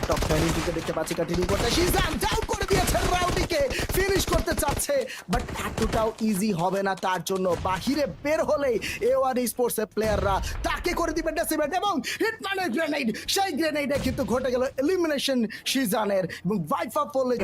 Top 20 দেখতে পাচ্ছি continue করতে শিজান ডাউন করে দিয়েছে রাউডিকে ফিনিশ করতে চাচ্ছে বাট এতটাও ইজি হবে না তার জন্য বাহিরে বের হলেই A1 স্পোর্টস এর প্লেয়াররা তাকে করে দিবে ডেসিমেট এবং হিটম্যানের গ্রেনেড সেই গ্রেনেডে কিন্তু ঘটে গেল এলিমিনেশন শিজানের এবং ভাইফা পড়লে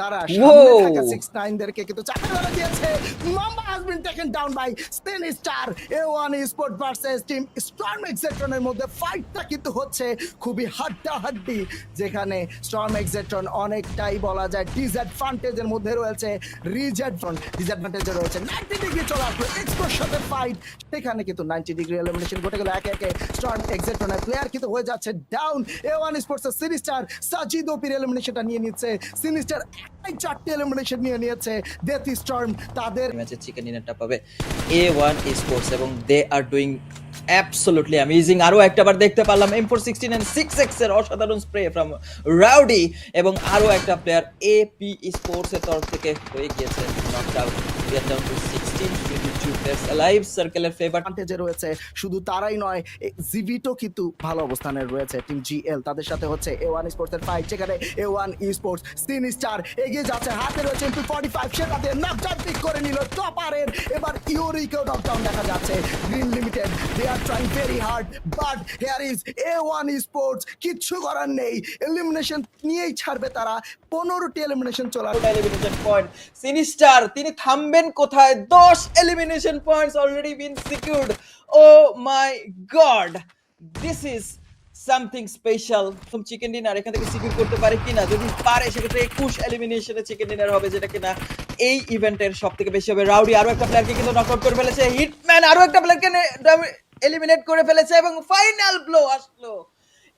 তারা সামনে থাকা 6-9 দেরকে কিন্তু চাপে ধরে দিয়েছে Mamba has been taken down by Spin Star A1 sport versus team storm এক্সেট্রনের মধ্যে ফাইটটা কিন্তু হচ্ছে খুবই হাড্ডাহাড্ডি যেখানে স্টর্ম এক্সেট্রন অনেকটাই বলা যায় ডিসঅ্যাডভান্টেজের মধ্যে রয়েছে ডিসঅ্যাডভান্টেজে রয়েছে 90 ডিগ্রি চলে আসলো এক্সপোর সাথে ফাইট সেখানে কিন্তু 90 ডিগ্রি এলিমিনেশন ঘটে গেল একে একে স্টর্ম এক্সেট্রনের প্লেয়ার কিন্তু হয়ে যাচ্ছে ডাউন A1 স্পোর্টসের সিনিস্টার সাজিদ ওপির এলিমিনেশনটা নিয়ে নিচ্ছে সিনিস্টার একটাই 4টি এলিমিনেশন নিয়ে নিয়েছে ডেথ স্টর্ম তাদের ম্যাচে চিকেন ডিনারটা পাবে A1 স্পোর্টস এবং দে আর ডুইং অ্যাবসলিউটলি অ্যামেজিং। আরো একটাবার দেখতে পারলাম M416 এন্ড 6x এর অসাধারণ স্প্রে ফ্রম রাউডি এবং আরো একটা প্লেয়ার AP স্পোর্টস এর তরফ থেকে হয়ে গিয়েছে knocked out. We are down to 16 with 2 players alive. সার্কেলের ফেভার অ্যাডভান্টেজে রয়েছে শুধু তারাই নয় জিভিটো কিন্তু ভালো অবস্থানে রয়েছে টিম জিএল তাদের সাথে হচ্ছে A1 স্পোর্টসের ফাইট যেখানে A1 স্পোর্টস সিনিস্টার এগিয়ে যাচ্ছে হাতে রয়েছে MP45 সেটাতে নকডাউন পিক করে নিল টপারের এবার ইউরিকেও নকডাউন দেখা যাচ্ছে green limited they are trying very hard but here is A1 sports কিচ্ছু করার নেই এলিমিনেশন নিয়েই ছাড়বে তারা 15টি এলিমিনেশন চলে আসবে এলিমিনেশন পয়েন্ট সিনিস্টার তিনি থামবেন কোথায় 10 elimination points already been secured oh my god this is something special তুমি চিকেন ডিনার এখান থেকে সিকিউর করতে পারে কিনা যদি পারে সেক্ষেত্রে 21 এলিমিনেশনে চিকেন ডিনার হবে যেটা কিনা এই ইভেন্টের সবথেকে বেশি হবে রাউডি আরো একটা প্লেয়ারকে কিন্তু নকআউট করে ফেলেছে হিটম্যান আরো একটা প্লেয়ারকে এলিমিনেট করে ফেলেছে এবং ফাইনাল ব্লো আসলো